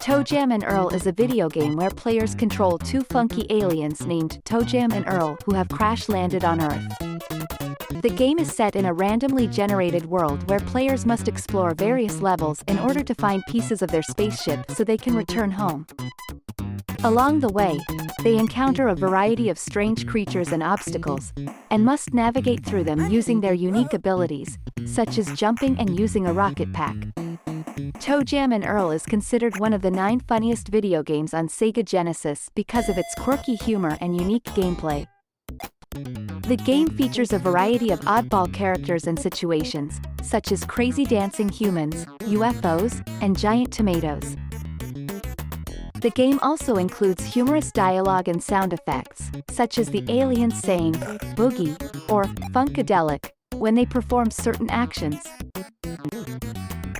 ToeJam and Earl is a video game where players control two funky aliens named ToeJam and Earl who have crash-landed on Earth. The game is set in a randomly generated world where players must explore various levels in order to find pieces of their spaceship so they can return home. Along the way, they encounter a variety of strange creatures and obstacles, and must navigate through them using their unique abilities, such as jumping and using a rocket pack. ToeJam and Earl is considered one of the 9 funniest video games on Sega Genesis because of its quirky humor and unique gameplay. The game features a variety of oddball characters and situations, such as crazy dancing humans, UFOs, and giant tomatoes. The game also includes humorous dialogue and sound effects, such as the aliens saying, "boogie," or "funkadelic," when they perform certain actions.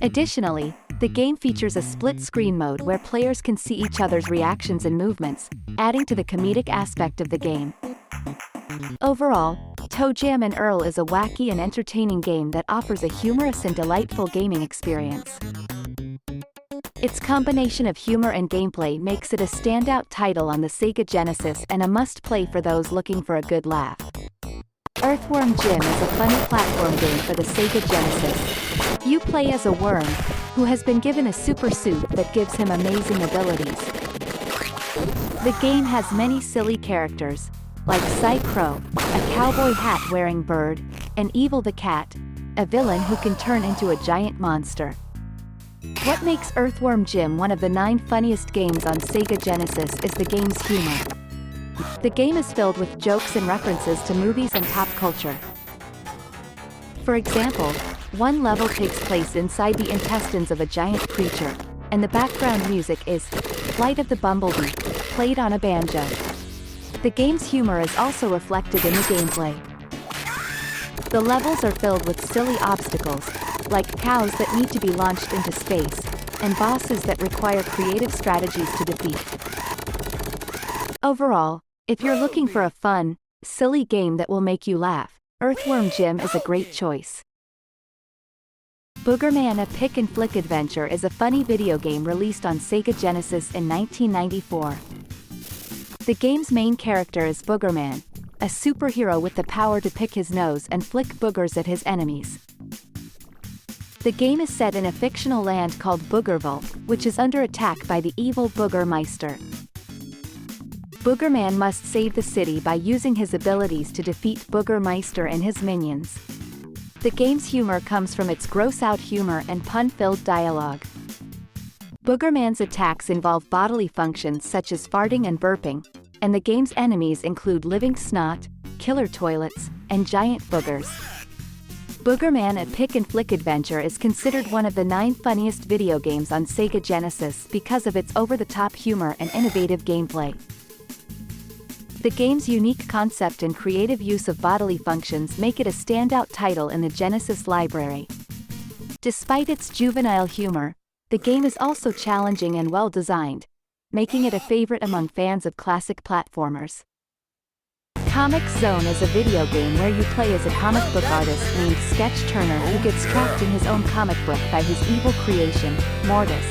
Additionally, the game features a split-screen mode where players can see each other's reactions and movements, adding to the comedic aspect of the game. Overall, ToeJam and Earl is a wacky and entertaining game that offers a humorous and delightful gaming experience. Its combination of humor and gameplay makes it a standout title on the Sega Genesis and a must-play for those looking for a good laugh. Earthworm Jim is a funny platform game for the Sega Genesis. You play as a worm, who has been given a super suit that gives him amazing abilities. The game has many silly characters, like Cy Crow, a cowboy hat-wearing bird, and Evil the Cat, a villain who can turn into a giant monster. What makes Earthworm Jim one of the 9 funniest games on Sega Genesis is the game's humor. The game is filled with jokes and references to movies and pop culture. For example, one level takes place inside the intestines of a giant creature, and the background music is "Flight of the Bumblebee," played on a banjo. The game's humor is also reflected in the gameplay. The levels are filled with silly obstacles, like cows that need to be launched into space, and bosses that require creative strategies to defeat. Overall, if you're looking for a fun, silly game that will make you laugh, Earthworm Jim is a great choice. Boogerman: A Pick and Flick Adventure is a funny video game released on Sega Genesis in 1994. The game's main character is Boogerman, a superhero with the power to pick his nose and flick boogers at his enemies. The game is set in a fictional land called Boogerville, which is under attack by the evil Boogermeister. Boogerman must save the city by using his abilities to defeat Boogermeister and his minions. The game's humor comes from its gross-out humor and pun-filled dialogue. Boogerman's attacks involve bodily functions such as farting and burping, and the game's enemies include living snot, killer toilets, and giant boogers. Boogerman: A Pick and Flick Adventure is considered one of the 9 funniest video games on Sega Genesis because of its over-the-top humor and innovative gameplay. The game's unique concept and creative use of bodily functions make it a standout title in the Genesis library. Despite its juvenile humor, the game is also challenging and well-designed, making it a favorite among fans of classic platformers. Comic Zone is a video game where you play as a comic book artist named Sketch Turner who gets trapped in his own comic book by his evil creation, Mortis.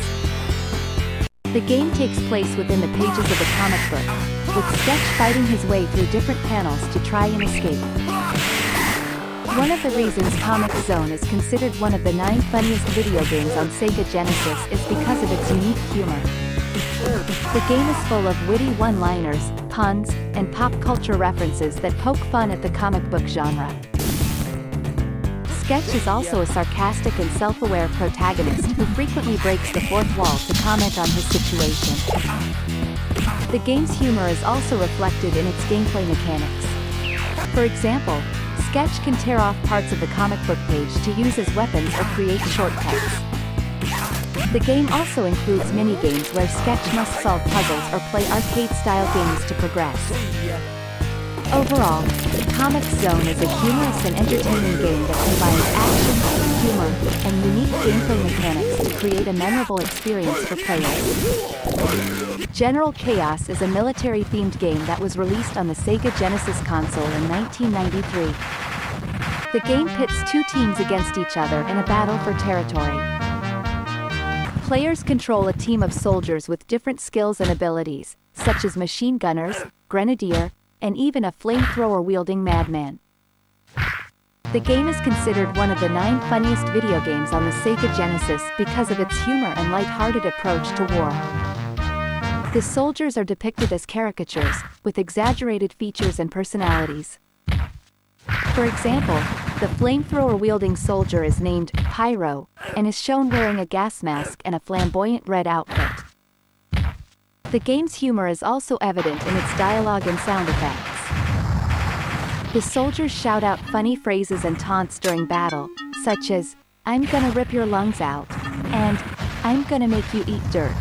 The game takes place within the pages of a comic book, with Sketch fighting his way through different panels to try and escape. One of the reasons Comic Zone is considered one of the 9 funniest video games on Sega Genesis is because of its unique humor. The game is full of witty one-liners, puns, and pop culture references that poke fun at the comic book genre. Sketch is also a sarcastic and self-aware protagonist who frequently breaks the fourth wall to comment on his situation. The game's humor is also reflected in its gameplay mechanics. For example, Sketch can tear off parts of the comic book page to use as weapons or create shortcuts. The game also includes mini-games where Sketch must solve puzzles or play arcade-style games to progress. Overall, Comic Zone is a humorous and entertaining game that combines action, humor, and unique gameplay mechanics to create a memorable experience for players. General Chaos is a military-themed game that was released on the Sega Genesis console in 1993. The game pits 2 teams against each other in a battle for territory. Players control a team of soldiers with different skills and abilities, such as machine gunners, grenadier, and even a flamethrower-wielding madman. The game is considered one of the 9 funniest video games on the Sega Genesis because of its humor and light-hearted approach to war. The soldiers are depicted as caricatures, with exaggerated features and personalities. For example, the flamethrower-wielding soldier is named Pyro, and is shown wearing a gas mask and a flamboyant red outfit. The game's humor is also evident in its dialogue and sound effects. The soldiers shout out funny phrases and taunts during battle, such as, "I'm gonna rip your lungs out," and "I'm gonna make you eat dirt."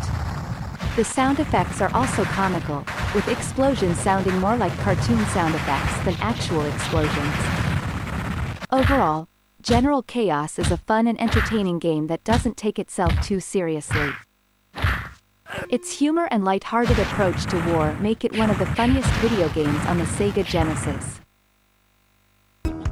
The sound effects are also comical, with explosions sounding more like cartoon sound effects than actual explosions. Overall, General Chaos is a fun and entertaining game that doesn't take itself too seriously. Its humor and light-hearted approach to war make it one of the funniest video games on the Sega Genesis.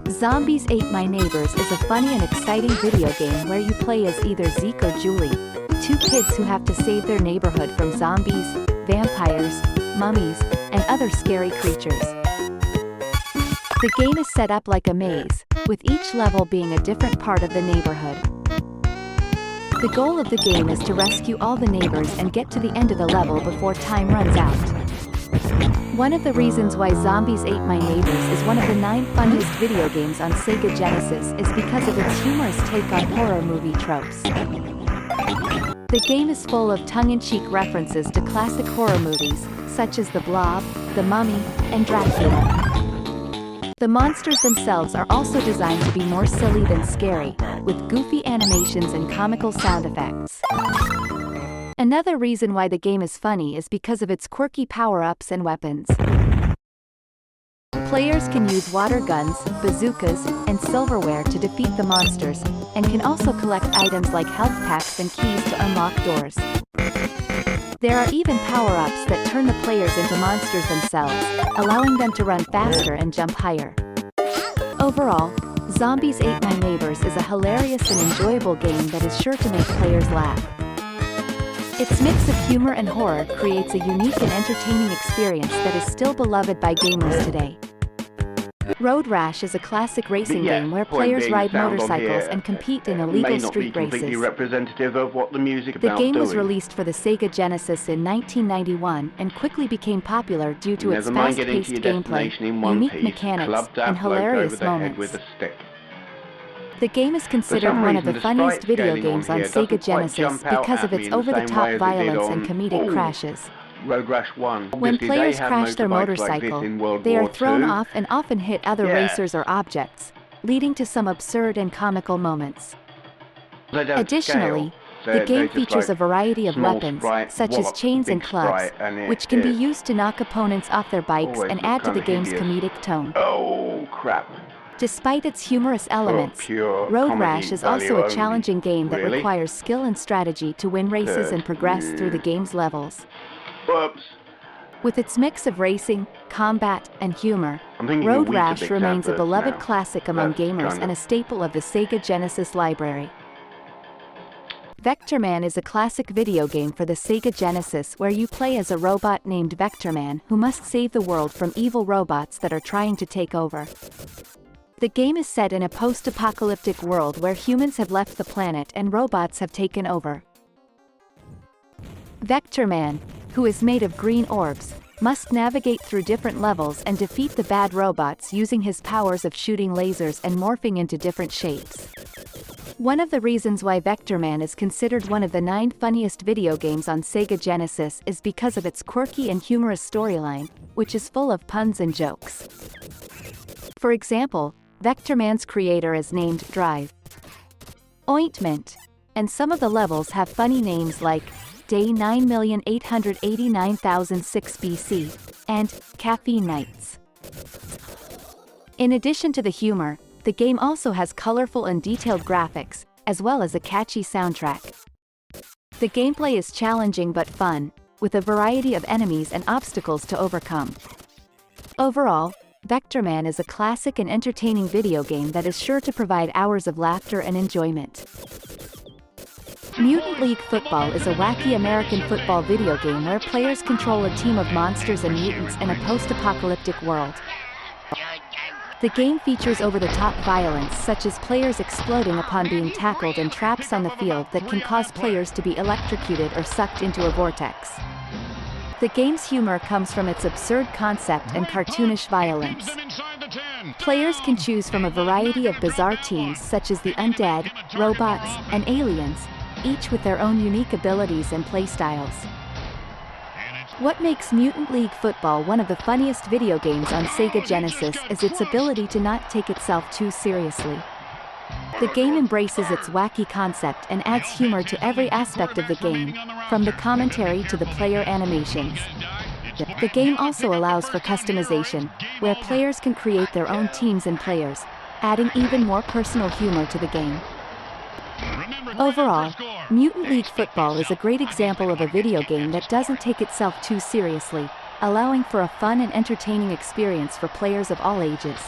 Zombies Ate My Neighbors is a funny and exciting video game where you play as either Zeke or Julie, 2 kids who have to save their neighborhood from zombies, vampires, mummies, and other scary creatures. The game is set up like a maze, with each level being a different part of the neighborhood. The goal of the game is to rescue all the neighbors and get to the end of the level before time runs out. One of the reasons why Zombies Ate My Neighbors is one of the 9 funniest video games on Sega Genesis is because of its humorous take on horror movie tropes. The game is full of tongue-in-cheek references to classic horror movies, such as The Blob, The Mummy, and Dracula. The monsters themselves are also designed to be more silly than scary, with goofy animations and comical sound effects. Another reason why the game is funny is because of its quirky power-ups and weapons. Players can use water guns, bazookas, and silverware to defeat the monsters, and can also collect items like health packs and keys to unlock doors. There are even power-ups that turn the players into monsters themselves, allowing them to run faster and jump higher. Overall, Zombies Ate My Neighbors is a hilarious and enjoyable game that is sure to make players laugh. Its mix of humor and horror creates a unique and entertaining experience that is still beloved by gamers today. Road Rash is a classic racing game where players ride motorcycles and compete in illegal street races. Representative of what the music The game was released for the Sega Genesis in 1991 and quickly became popular due to its fast-paced gameplay, unique mechanics, and hilarious moments. The game is considered one of the funniest video games on Sega Genesis because of its over-the-top violence and comedic crashes. Road Rash 1. When players crash their motorcycle, they are thrown off and often hit other racers or objects, leading to some absurd and comical moments. Additionally, the game features a variety of weapons, such as chains and clubs, which can be used to knock opponents off their bikes and add to the game's comedic tone. Oh, crap. Despite its humorous elements, Road Rash is also a challenging game that requires skill and strategy to win races and progress through the game's levels. Whoops. With its mix of racing, combat, and humor, Road Rash remains a beloved classic among gamers and a staple of the Sega Genesis library. Vectorman is a classic video game for the Sega Genesis where you play as a robot named Vectorman who must save the world from evil robots that are trying to take over. The game is set in a post-apocalyptic world where humans have left the planet and robots have taken over. Vectorman, who is made of green orbs, must navigate through different levels and defeat the bad robots using his powers of shooting lasers and morphing into different shapes. One of the reasons why Vectorman is considered one of the 9 funniest video games on Sega Genesis is because of its quirky and humorous storyline, which is full of puns and jokes. For example, Vectorman's creator is named Drive Ointment, and some of the levels have funny names like Day 9,889,006 BC, and Caffeine Nights. In addition to the humor, the game also has colorful and detailed graphics, as well as a catchy soundtrack. The gameplay is challenging but fun, with a variety of enemies and obstacles to overcome. Overall, Vectorman is a classic and entertaining video game that is sure to provide hours of laughter and enjoyment. Mutant League Football is a wacky American football video game where players control a team of monsters and mutants in a post-apocalyptic world. The game features over-the-top violence such as players exploding upon being tackled and traps on the field that can cause players to be electrocuted or sucked into a vortex. The game's humor comes from its absurd concept and cartoonish violence. Players can choose from a variety of bizarre teams such as the undead, robots, and aliens, each with their own unique abilities and playstyles. What makes Mutant League Football one of the funniest video games on Sega Genesis is its ability to not take itself too seriously. The game embraces its wacky concept and adds humor to every aspect of the game, from the commentary to the player animations. The game also allows for customization, where players can create their own teams and players, adding even more personal humor to the game. Overall, Mutant League Football is a great example of a video game that doesn't take itself too seriously, allowing for a fun and entertaining experience for players of all ages.